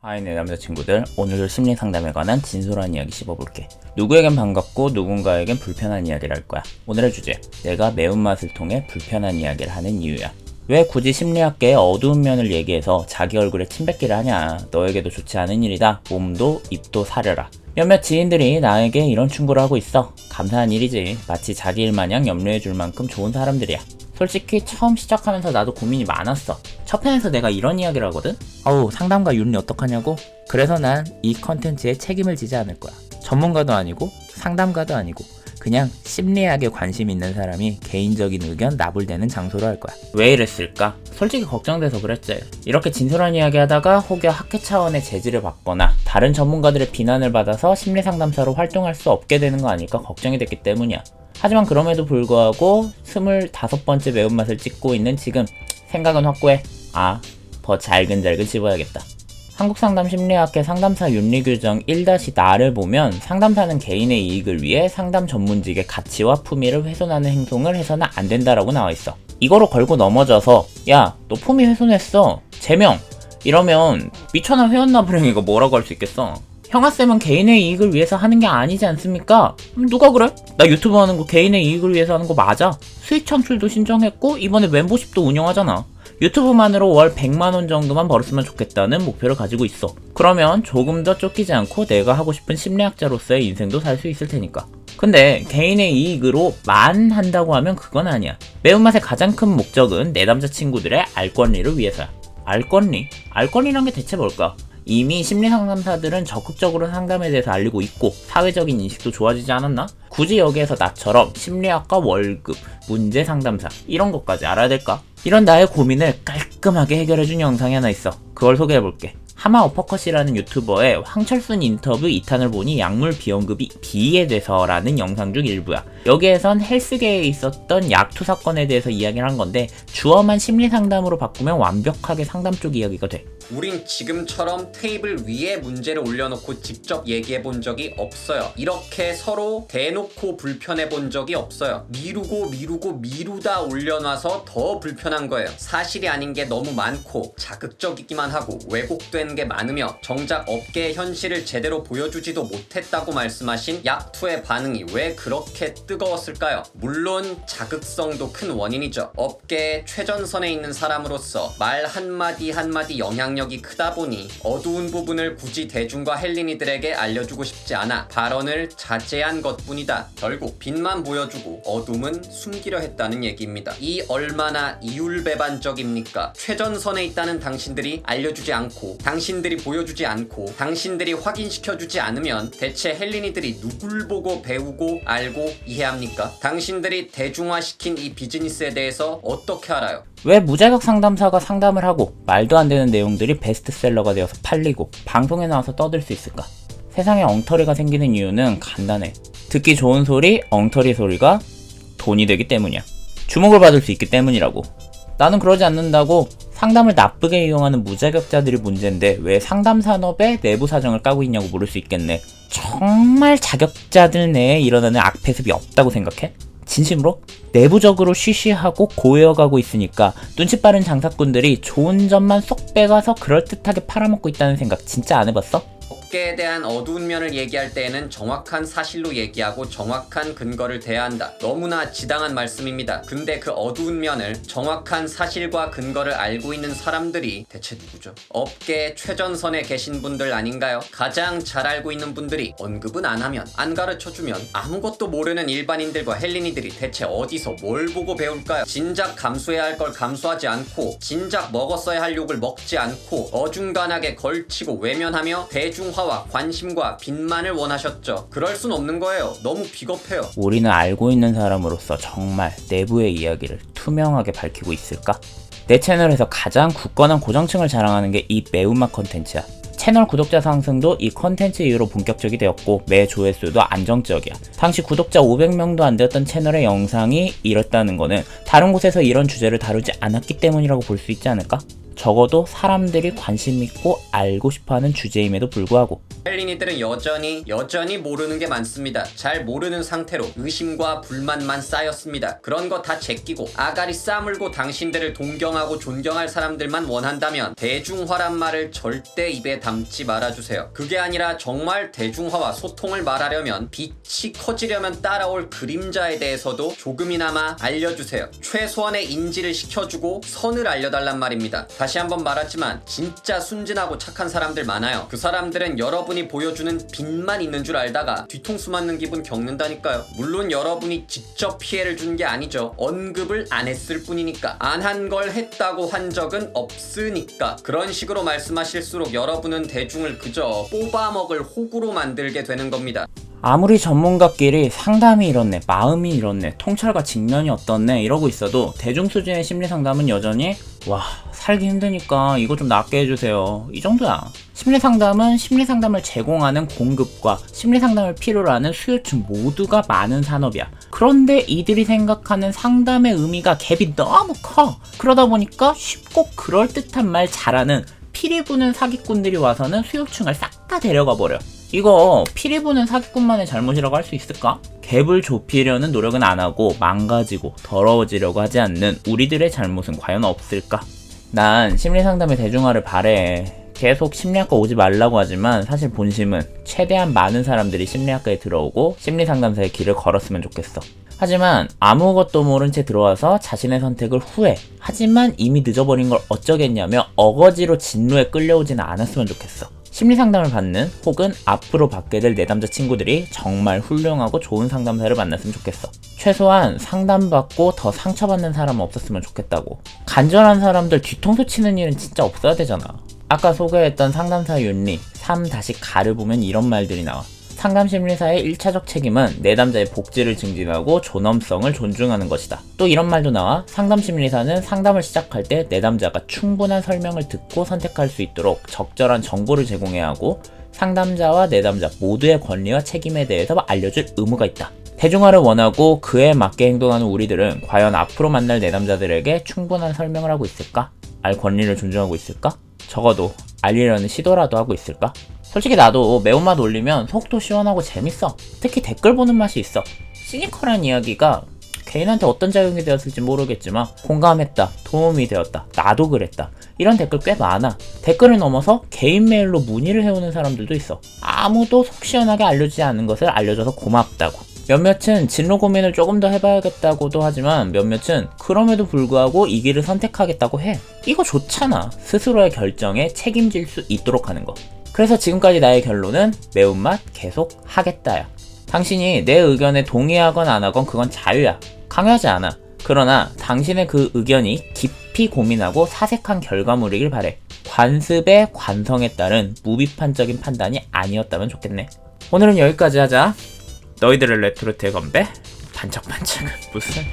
하이 내 남자친구들, 오늘도 심리상담에 관한 진솔한 이야기 씹어볼게. 누구에겐 반갑고 누군가에겐 불편한 이야기를 할 거야. 오늘의 주제, 내가 매운맛을 통해 불편한 이야기를 하는 이유야. 왜 굳이 심리학계의 어두운 면을 얘기해서 자기 얼굴에 침뱉기를 하냐. 너에게도 좋지 않은 일이다. 몸도 입도 사려라. 몇몇 지인들이 나에게 이런 충고를 하고 있어. 감사한 일이지. 마치 자기 일 마냥 염려해줄 만큼 좋은 사람들이야. 솔직히 처음 시작하면서 나도 고민이 많았어. 첫 편에서 내가 이런 이야기를 하거든? 상담가 윤리 어떡하냐고? 그래서 난 이 컨텐츠에 책임을 지지 않을 거야. 전문가도 아니고 상담가도 아니고 그냥 심리학에 관심 있는 사람이 개인적인 의견 나불대는 장소로 할 거야. 왜 이랬을까? 솔직히 걱정돼서 그랬지. 이렇게 진솔한 이야기 하다가 혹여 학회 차원의 제지를 받거나 다른 전문가들의 비난을 받아서 심리상담사로 활동할 수 없게 되는 거 아닐까 걱정이 됐기 때문이야. 하지만 그럼에도 불구하고 25번째 매운맛을 찍고 있는 지금 생각은 확고해. 더 잘근잘근 씹어야겠다. 한국상담심리학회 상담사 윤리규정 1-4를 보면 상담사는 개인의 이익을 위해 상담 전문직의 가치와 품위를 훼손하는 행동을 해서는 안 된다라고 나와있어. 이거로 걸고 넘어져서 야, 너 품위 훼손했어. 제명! 이러면 미천한 회원나부랭이가 뭐라고 할 수 있겠어. 형아쌤은 개인의 이익을 위해서 하는 게 아니지 않습니까? 누가 그래? 나 유튜브 하는 거 개인의 이익을 위해서 하는 거 맞아. 수익 창출도 신청했고 이번에 멤버십도 운영하잖아. 유튜브만으로 월 100만원 정도만 벌었으면 좋겠다는 목표를 가지고 있어. 그러면 조금 더 쫓기지 않고 내가 하고 싶은 심리학자로서의 인생도 살 수 있을 테니까. 근데 개인의 이익으로 만 한다고 하면 그건 아니야. 매운맛의 가장 큰 목적은 내 남자친구들의 알 권리를 위해서야. 알 권리? 알 권리란 게 대체 뭘까? 이미 심리상담사들은 적극적으로 상담에 대해서 알리고 있고 사회적인 인식도 좋아지지 않았나? 굳이 여기에서 나처럼 심리학과 월급, 문제 상담사 이런 것까지 알아야 될까? 이런 나의 고민을 깔끔하게 해결해준 영상이 하나 있어. 그걸 소개해볼게. 하마 어퍼컷이라는 유튜버의 황철순 인터뷰 2탄을 보니 약물 비언급이 비이해돼서라는 영상 중 일부야. 여기에선 헬스계에 있었던 약투 사건에 대해서 이야기를 한 건데 주어만 심리상담으로 바꾸면 완벽하게 상담 쪽 이야기가 돼. 우린 지금처럼 테이블 위에 문제를 올려놓고 직접 얘기해 본 적이 없어요. 이렇게 서로 대놓고 불편해 본 적이 없어요. 미루다 올려놔서 더 불편한 거예요. 사실이 아닌 게 너무 많고 자극적이기만 하고 왜곡된 게 많으며 정작 업계의 현실을 제대로 보여주지도 못했다고 말씀하신 약투의 반응이 왜 그렇게 뜨거웠을까요? 물론 자극성도 큰 원인이죠. 업계의 최전선에 있는 사람으로서 말 한마디 한마디 영향력이 크다 보니 어두운 부분을 굳이 대중과 헬린이들에게 알려주고 싶지 않아 발언을 자제한 것뿐이다. 결국 빛만 보여주고 어둠은 숨기려 했다는 얘기입니다. 이 얼마나 이율배반적입니까? 최전선에 있다는 당신들이 알려주지 않고 당신들이 보여주지 않고 당신들이 확인시켜주지 않으면 대체 헬린이들이 누굴 보고 배우고 알고 이해합니까? 당신들이 대중화시킨 이 비즈니스에 대해서 어떻게 알아요? 왜 무자격 상담사가 상담을 하고 말도 안 되는 내용들이 베스트셀러가 되어서 팔리고 방송에 나와서 떠들 수 있을까? 세상에 엉터리가 생기는 이유는 간단해. 듣기 좋은 소리, 엉터리 소리가 돈이 되기 때문이야. 주목을 받을 수 있기 때문이라고. 나는 그러지 않는다고. 상담을 나쁘게 이용하는 무자격자들이 문제인데 왜 상담 산업의 내부 사정을 까고 있냐고 물을 수 있겠네. 정말 자격자들 내에 일어나는 악폐습이 없다고 생각해? 진심으로? 내부적으로 쉬쉬하고 고여가고 있으니까 눈치 빠른 장사꾼들이 좋은 점만 쏙 빼가서 그럴듯하게 팔아먹고 있다는 생각 진짜 안 해봤어? 업계에 대한 어두운 면을 얘기할 때에는 정확한 사실로 얘기하고 정확한 근거를 대야 한다. 너무나 지당한 말씀입니다. 근데 그 어두운 면을 정확한 사실과 근거를 알고 있는 사람들이 대체 누구죠? 업계의 최전선에 계신 분들 아닌가요? 가장 잘 알고 있는 분들이 언급은 안 하면, 안 가르쳐주면 아무것도 모르는 일반인들과 헬린이들이 대체 어디서 뭘 보고 배울까요? 진작 감수해야 할 걸 감수하지 않고 진작 먹었어야 할 욕을 먹지 않고 어중간하게 걸치고 외면하며 대중화와 관심과 빛만을 원하셨죠. 그럴 순 없는 거예요. 너무 비겁해요. 우리는 알고 있는 사람으로서 정말 내부의 이야기를 투명하게 밝히고 있을까? 내 채널에서 가장 굳건한 고정층을 자랑하는 게 이 매운맛 컨텐츠야. 채널 구독자 상승도 이 컨텐츠 이후로 본격적이 되었고 매 조회수도 안정적이야. 당시 구독자 500명도 안 되었던 채널의 영상이 이렇다는 거는 다른 곳에서 이런 주제를 다루지 않았기 때문이라고 볼 수 있지 않을까? 적어도 사람들이 관심 있고 알고 싶어하는 주제임에도 불구하고 헬린이들은 여전히 모르는 게 많습니다. 잘 모르는 상태로 의심과 불만만 쌓였습니다. 그런 거 다 제끼고 아가리 싸물고 당신들을 동경하고 존경할 사람들만 원한다면 대중화란 말을 절대 입에 담지 말아주세요. 그게 아니라 정말 대중화와 소통을 말하려면 빛이 커지려면 따라올 그림자에 대해서도 조금이나마 알려주세요. 최소한의 인지를 시켜주고 선을 알려달란 말입니다. 다시 한번 말하지만 진짜 순진하고 착한 사람들 많아요. 그 사람들은 여러분이 보여주는 빛만 있는 줄 알다가 뒤통수 맞는 기분 겪는다니까요. 물론 여러분이 직접 피해를 준 게 아니죠. 언급을 안 했을 뿐이니까. 안 한 걸 했다고 한 적은 없으니까. 그런 식으로 말씀하실수록 여러분은 대중을 그저 뽑아먹을 호구로 만들게 되는 겁니다. 아무리 전문가끼리 상담이 이렇네, 마음이 이렇네, 통찰과 직면이 어떻네 이러고 있어도 대중 수준의 심리상담은 여전히 와, 살기 힘드니까 이거 좀 낫게 해주세요, 이 정도야. 심리상담은 심리상담을 제공하는 공급과 심리상담을 필요로 하는 수요층 모두가 많은 산업이야. 그런데 이들이 생각하는 상담의 의미가 갭이 너무 커. 그러다 보니까 쉽고 그럴듯한 말 잘하는 피리 부는 사기꾼들이 와서는 수요층을 싹 다 데려가 버려. 이거 피리 부는 사기꾼만의 잘못이라고 할 수 있을까? 갭을 좁히려는 노력은 안 하고 망가지고 더러워지려고 하지 않는 우리들의 잘못은 과연 없을까? 난 심리상담의 대중화를 바래. 계속 심리학과 오지 말라고 하지만 사실 본심은 최대한 많은 사람들이 심리학과에 들어오고 심리상담사의 길을 걸었으면 좋겠어. 하지만 아무것도 모른 채 들어와서 자신의 선택을 후회, 하지만 이미 늦어버린 걸 어쩌겠냐며 어거지로 진로에 끌려오지는 않았으면 좋겠어. 심리상담을 받는 혹은 앞으로 받게 될 내 남자친구들이 정말 훌륭하고 좋은 상담사를 만났으면 좋겠어. 최소한 상담받고 더 상처받는 사람은 없었으면 좋겠다고. 간절한 사람들 뒤통수 치는 일은 진짜 없어야 되잖아. 아까 소개했던 상담사 윤리 3-가를 보면 이런 말들이 나와. 상담심리사의 1차적 책임은 내담자의 복지를 증진하고 존엄성을 존중하는 것이다. 또 이런 말도 나와. 상담심리사는 상담을 시작할 때 내담자가 충분한 설명을 듣고 선택할 수 있도록 적절한 정보를 제공해야 하고 상담자와 내담자 모두의 권리와 책임에 대해서 알려줄 의무가 있다. 대중화를 원하고 그에 맞게 행동하는 우리들은 과연 앞으로 만날 내담자들에게 충분한 설명을 하고 있을까? 알 권리를 존중하고 있을까? 적어도 알리려는 시도라도 하고 있을까? 솔직히 나도 매운맛 올리면 속도 시원하고 재밌어. 특히 댓글 보는 맛이 있어. 시니컬한 이야기가 개인한테 어떤 작용이 되었을지 모르겠지만 공감했다, 도움이 되었다, 나도 그랬다, 이런 댓글 꽤 많아. 댓글을 넘어서 개인 메일로 문의를 해오는 사람들도 있어. 아무도 속 시원하게 알려주지 않은 것을 알려줘서 고맙다고. 몇몇은 진로 고민을 조금 더 해봐야겠다고도 하지만 몇몇은 그럼에도 불구하고 이 길을 선택하겠다고 해. 이거 좋잖아. 스스로의 결정에 책임질 수 있도록 하는 거. 그래서 지금까지 나의 결론은 매운맛 계속 하겠다야. 당신이 내 의견에 동의하건 안 하건 그건 자유야. 강요하지 않아. 그러나 당신의 그 의견이 깊이 고민하고 사색한 결과물이길 바래. 관습의 관성에 따른 무비판적인 판단이 아니었다면 좋겠네. 오늘은 여기까지 하자. 너희들의 레트로 대건배? 반짝반짝은 무슨...